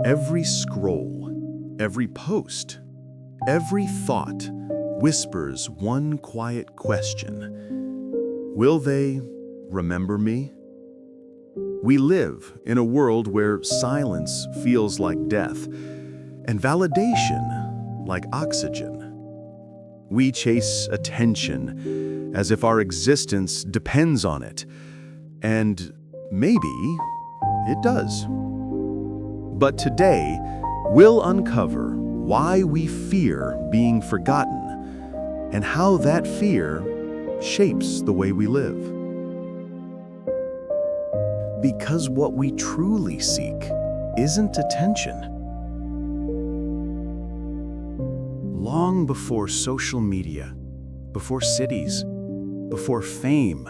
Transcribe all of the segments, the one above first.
Every scroll, every post, every thought whispers one quiet question. Will they remember me? We live in a world where silence feels like death and validation like oxygen. We chase attention as if our existence depends on it, and maybe it does. But today, we'll uncover why we fear being forgotten and how that fear shapes the way we live. Because what we truly seek isn't attention. Long before social media, before cities, before fame,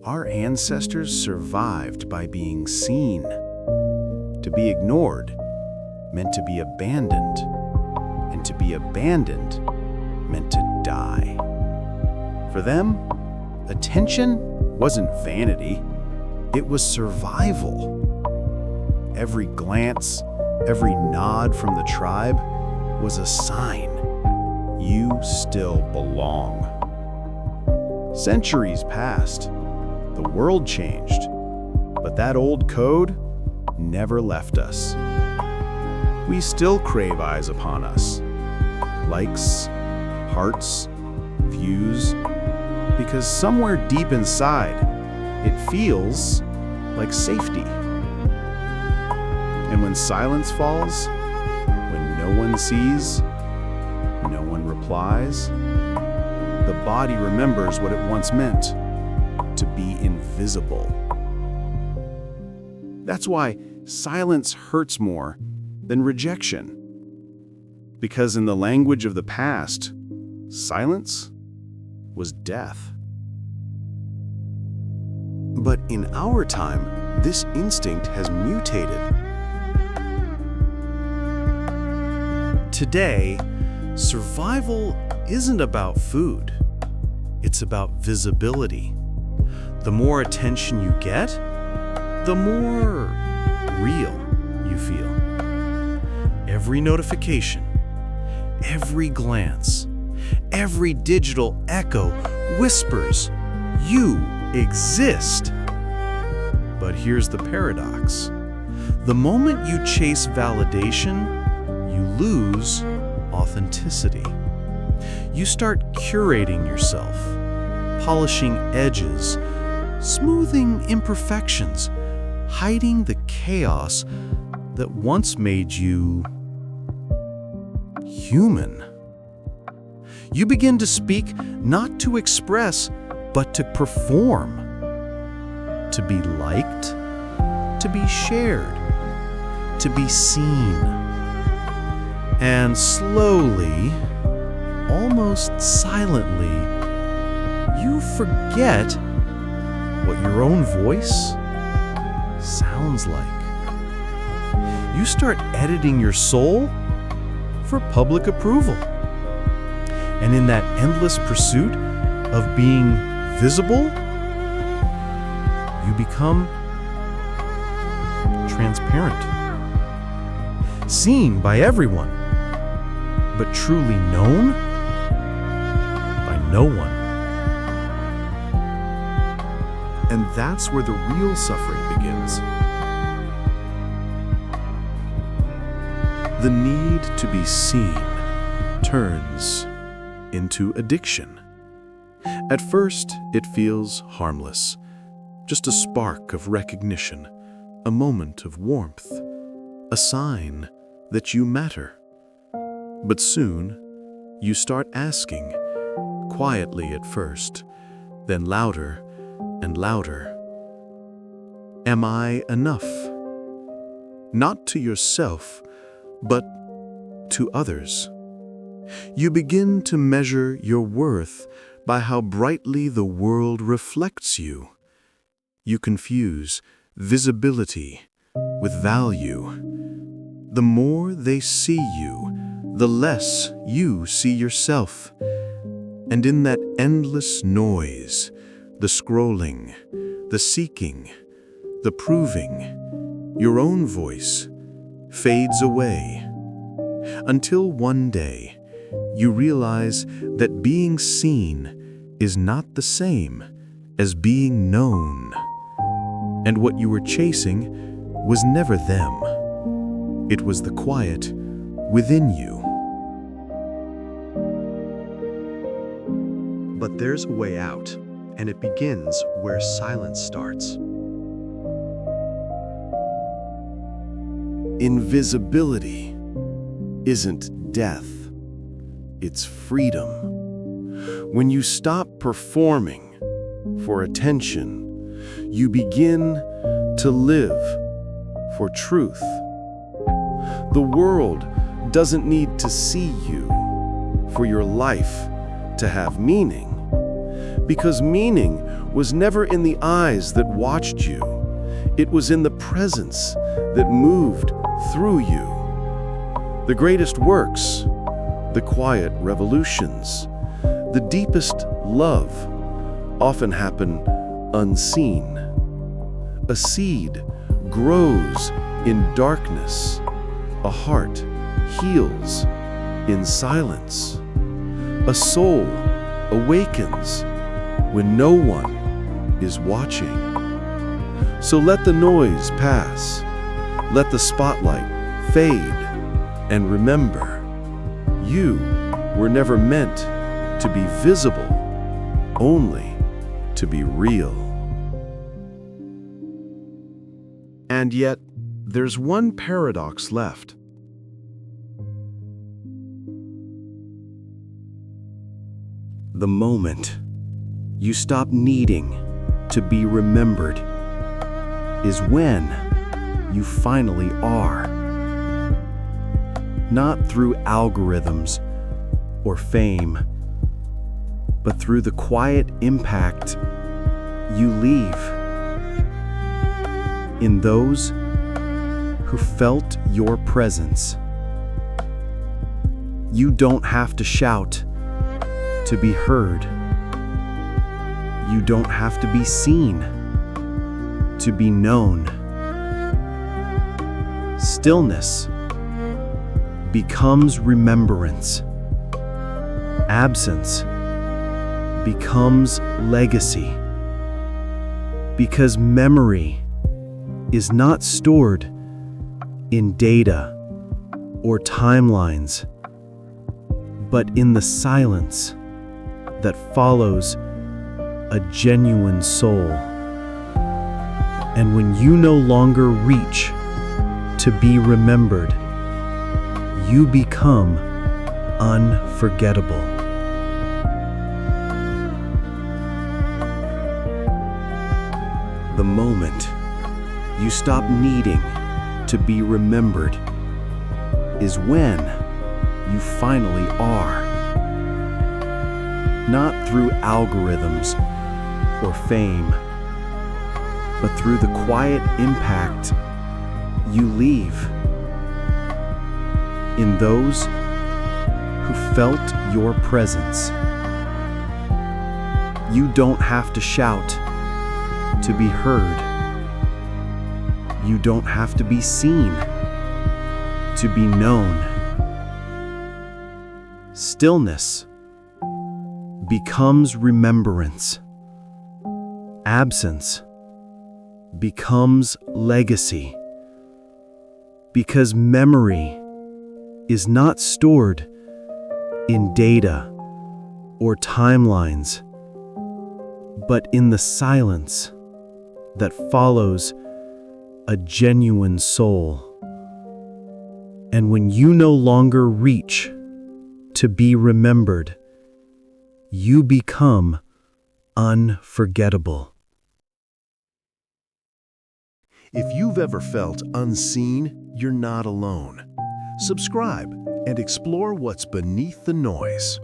our ancestors survived by being seen. To be ignored meant to be abandoned, and to be abandoned meant to die. For them, attention wasn't vanity, it was survival. Every glance, every nod from the tribe was a sign you still belong. Centuries passed, the world changed, but that old code never left us. We still crave eyes upon us, likes, hearts, views, because somewhere deep inside, it feels like safety. And when silence falls, when no one sees, no one replies, the body remembers what it once meant to be invisible. That's why silence hurts more than rejection. Because in the language of the past, silence was death. But in our time, this instinct has mutated. Today, survival isn't about food. It's about visibility. The more attention you get, the more real you feel. Every notification, every glance, every digital echo whispers, you exist. But here's the paradox. The moment you chase validation, you lose authenticity. You start curating yourself, polishing edges, smoothing imperfections, hiding the chaos that once made you human. You begin to speak not to express, but to perform. To be liked, to be shared, to be seen. And slowly, almost silently, you forget what your own voice sounds like. You start editing your soul for public approval. And in that endless pursuit of being visible, you become transparent. Seen by everyone, but truly known by no one. And that's where the real suffering begins. The need to be seen turns into addiction. At first, it feels harmless, just a spark of recognition, a moment of warmth, a sign that you matter. But soon, you start asking, quietly at first, then louder and louder, am I enough? Not to yourself, but to others. You begin to measure your worth by how brightly the world reflects you. You confuse visibility with value. The more they see you, the less you see yourself. And in that endless noise, the scrolling, the seeking, the proving, your own voice fades away, until one day you realize that being seen is not the same as being known, and what you were chasing was never them. It was the quiet within you. But there's a way out, and it begins where silence starts. Invisibility isn't death, it's freedom. When you stop performing for attention, you begin to live for truth. The world doesn't need to see you for your life to have meaning, because meaning was never in the eyes that watched you. It was in the presence that moved through you. The greatest works, the quiet revolutions, the deepest love often happen unseen. A seed grows in darkness. A heart heals in silence. A soul awakens when no one is watching. So let the noise pass. Let the spotlight fade. And remember, you were never meant to be visible, only to be real. And yet, there's one paradox left. The moment you stop needing to be remembered is when you finally are. Not through algorithms or fame, but through the quiet impact you leave in those who felt your presence. You don't have to shout to be heard. You don't have to be seen to be known. Stillness becomes remembrance. Absence becomes legacy. Because memory is not stored in data or timelines, but in the silence that follows a genuine soul. And when you no longer reach to be remembered, you become unforgettable. The moment you stop needing to be remembered is when you finally are. Not through algorithms or fame, but through the quiet impact you leave in those who felt your presence. You don't have to shout to be heard. You don't have to be seen to be known. Stillness becomes remembrance. Absence becomes legacy. Because memory is not stored in data or timelines, but in the silence that follows a genuine soul. And when you no longer reach to be remembered, you become unforgettable. If you've ever felt unseen, you're not alone. Subscribe and explore what's beneath the noise.